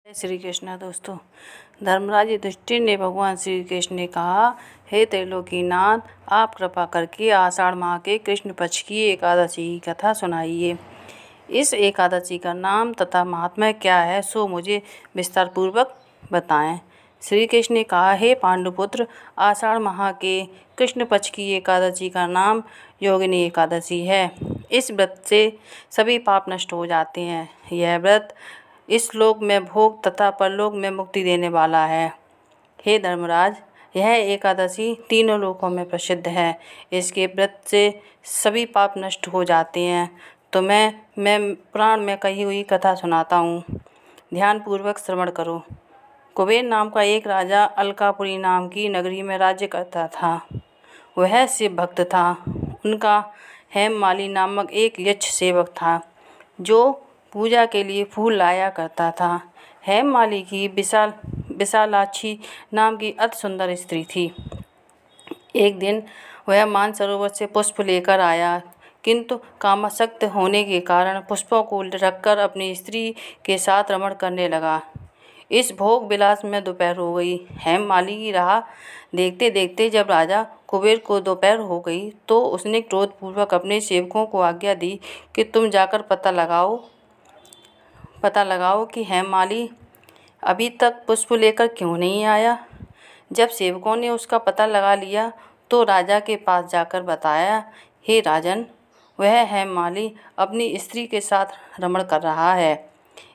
श्री कृष्ण। दोस्तों, धर्मराज युधिष्ठिर ने भगवान श्री कृष्ण ने कहा, हे त्रैलोकीनाथ, आप कृपा करके आषाढ़ माह के कृष्ण पक्ष की एकादशी की कथा सुनाइए। इस एकादशी का नाम तथा महात्म्य क्या है, सो मुझे विस्तार पूर्वक बताएं। श्री कृष्ण ने कहा, हे पांडुपुत्र, आषाढ़ माह के कृष्ण पक्ष की एकादशी का नाम योगिनी एकादशी है। इस व्रत से सभी पाप नष्ट हो जाते हैं। यह व्रत इस लोक में भोग तथा परलोक में मुक्ति देने वाला है। हे धर्मराज, यह एकादशी तीनों लोकों में प्रसिद्ध है। इसके व्रत से सभी पाप नष्ट हो जाते हैं। तो मैं पुराण में कही हुई कथा सुनाता हूँ, ध्यानपूर्वक श्रवण करो। कुबेर नाम का एक राजा अलकापुरी नाम की नगरी में राज्य करता था। वह शिव भक्त था। उनका हेममाली नामक एक यक्ष सेवक था, जो पूजा के लिए फूल लाया करता था। हेममाली की विशालाक्षी नाम की अति सुंदर स्त्री थी। एक दिन वह मानसरोवर से पुष्प लेकर आया, किंतु कामासक्त होने के कारण पुष्पों को रखकर अपनी स्त्री के साथ रमण करने लगा। इस भोग विलास में दोपहर हो गई। हेममाली की राह देखते देखते जब राजा कुबेर को दोपहर हो गई, तो उसने क्रोधपूर्वक अपने सेवकों को आज्ञा दी कि तुम जाकर पता लगाओ कि हेममाली अभी तक पुष्प लेकर क्यों नहीं आया। जब सेवकों ने उसका पता लगा लिया, तो राजा के पास जाकर बताया, हे राजन, वह हेममाली अपनी स्त्री के साथ रमण कर रहा है।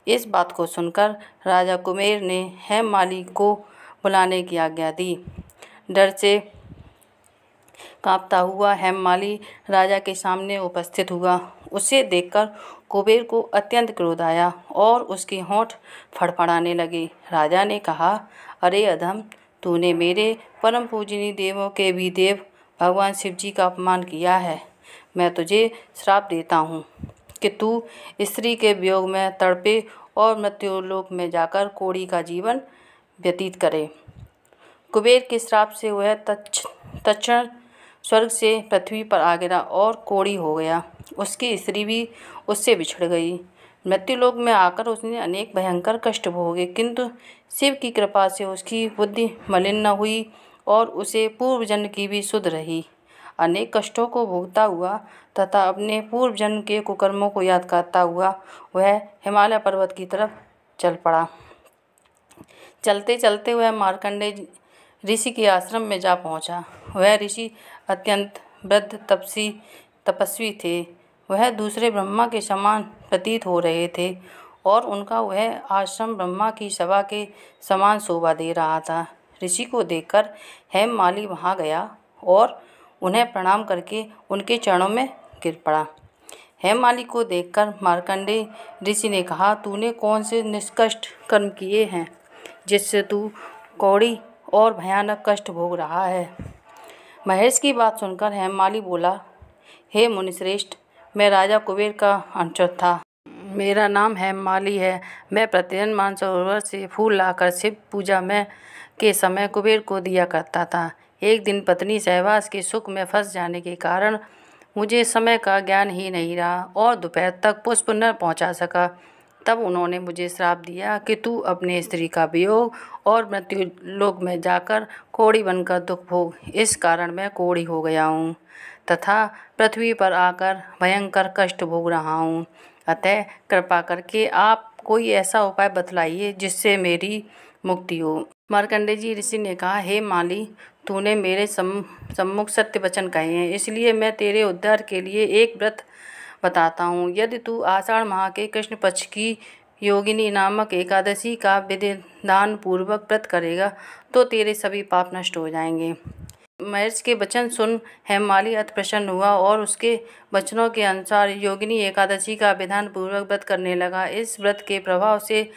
इस बात को सुनकर राजा कुबेर ने हेममाली को बुलाने की आज्ञा दी। डर से कांपता हुआ हेममाली राजा के सामने उपस्थित हुआ। उसे देखकर कुबेर को अत्यंत क्रोध आया और उसके होंठ फड़फड़ाने लगे। राजा ने कहा, अरे अधम, तूने मेरे परम पूजनीय देवों के भी देव भगवान शिव जी का अपमान किया है। मैं तुझे श्राप देता हूँ कि तू स्त्री के वियोग में तड़पे और मृत्युलोक में जाकर कोढ़ी का जीवन व्यतीत करे। कुबेर के श्राप से वह तत्क्षण स्वर्ग से पृथ्वी पर आ गिरा और कोढ़ी हो गया। उसकी स्त्री भी उससे बिछड़ गई। मृत्युलोक में आकर उसने अनेक भयंकर कष्ट भोगे, किंतु शिव की कृपा से उसकी बुद्धि मलिन न हुई और उसे पूर्व जन्म की भी सुध रही। अनेक कष्टों को भोगता हुआ तथा अपने पूर्व जन्म के कुकर्मों को याद करता हुआ वह हिमालय पर्वत की तरफ चल पड़ा। चलते चलते वह मार्कंडेय ऋषि के आश्रम में जा पहुंचा। वह ऋषि अत्यंत वृद्ध तपस्वी थे। वह दूसरे ब्रह्मा के समान प्रतीत हो रहे थे और उनका वह आश्रम ब्रह्मा की सभा के समान शोभा दे रहा था। ऋषि को देखकर हेममाली वहां गया और उन्हें प्रणाम करके उनके चरणों में गिर पड़ा। हेममाली को देखकर मार्कंडेय ऋषि ने कहा, तूने कौन से निष्कष्ट कर्म किए हैं जिससे तू कौड़ी और भयानक कष्ट भोग रहा है। महेश की बात सुनकर हेममाली बोला, हे मुनिश्रेष्ठ, मैं राजा कुबेर का अनुचर था। मेरा नाम हेममाली है। मैं प्रतिदिन मानसरोवर से फूल लाकर शिव पूजा में के समय कुबेर को दिया करता था। एक दिन पत्नी सहवास के सुख में फंस जाने के कारण मुझे समय का ज्ञान ही नहीं रहा और दोपहर तक पुष्प न पहुंचा सका। तब उन्होंने मुझे श्राप दिया कि तू अपने स्त्री का वियोग और मृत्युलोक में जाकर कोढ़ी बनकर दुख भोग। इस कारण मैं कोढ़ी हो गया हूँ तथा पृथ्वी पर आकर भयंकर कष्ट भोग रहा हूँ। अतः कृपा करके आप कोई ऐसा उपाय बतलाइए जिससे मेरी मुक्ति हो। मार्कंडेय जी ऋषि ने कहा, हे माली, तूने मेरे सम्मुख सत्य वचन कहे हैं, इसलिए मैं तेरे उद्धार के लिए एक व्रत बताता हूँ। यदि तू आषाढ़ माह के कृष्ण पक्ष की योगिनी नामक एकादशी का विधिदान पूर्वक व्रत करेगा, तो तेरे सभी पाप नष्ट हो जाएंगे। महेश के वचन सुन हेममाली अति प्रसन्न हुआ और उसके वचनों के अनुसार योगिनी एकादशी का विधान पूर्वक व्रत करने लगा। इस व्रत के प्रभाव से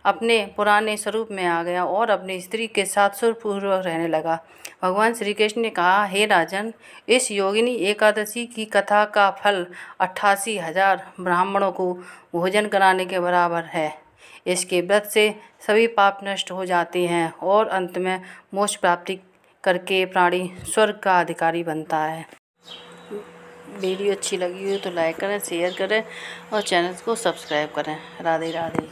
अपने पुराने स्वरूप में आ गया और अपनी स्त्री के साथ सुखपूर्वक रहने लगा। भगवान श्री कृष्ण ने कहा, हे राजन, इस योगिनी एकादशी की कथा का फल 88,000 ब्राह्मणों को भोजन कराने के बराबर है। इसके व्रत से सभी पाप नष्ट हो जाते हैं और अंत में मोक्ष प्राप्ति करके प्राणी स्वर्ग का अधिकारी बनता है। वीडियो अच्छी लगी हो तो लाइक करें, शेयर करें और चैनल को सब्सक्राइब करें। राधे राधे।